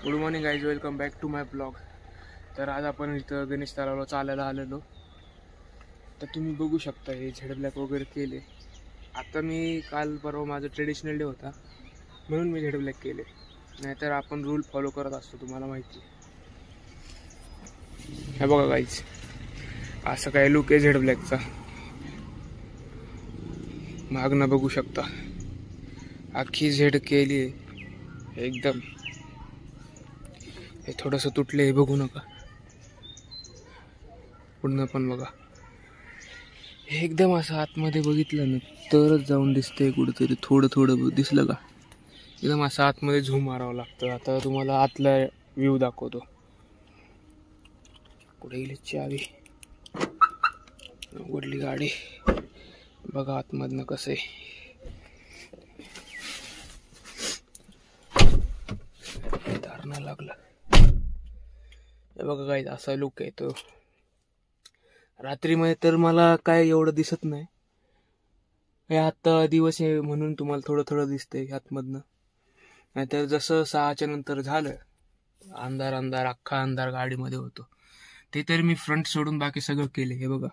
Good morning guys, welcome back to my blog. तर आज आपण इथं गणेश तलावाला चालायला आलेलो. तर तुम्ही बघू शकता हे झेड ब्लॅक वगैरे केले. आता मी काल परवा माझा ट्रेडिशनल डे होता म्हणून मी झेड ब्लॅक केले, नाहीतर आपण रूल फॉलो करत असतो, तुम्हाला माहिती. हे बघा गाईज, असं काय लुक आहे झेड ब्लॅकचा. मागणं बघू शकता, अख्खी झेड केली आहे एकदम. हे थोडंसं तुटले, हे बघू नका, पूर्ण पण बघा. हे एकदम असं आतमध्ये बघितलं ना तरच जाऊन दिसतंय कुठेतरी. थोडं थोडं दिसलं का एकदम असं आतमध्ये झूम मारावं लागतं. आता तुम्हाला आतला व्ह्यू दाखवतो. कुठे गेली चावी, उघडली गाडी, बघा आतमधनं कसं आहे. धारणा लागलं. हे बघा काय असा लुक आहे तो. रात्रीमध्ये तर मला काय एवढं दिसत नाही, हे आता दिवस आहे म्हणून तुम्हाला थोडं थोडं दिसतंय आतमधनं. नाहीतर जसं 6च्या नंतर झालं अंधार अंधार, अख्खा अंधार गाडीमध्ये होतो. ते तर मी फ्रंट सोडून बाकी सगळं केले. हे बघा,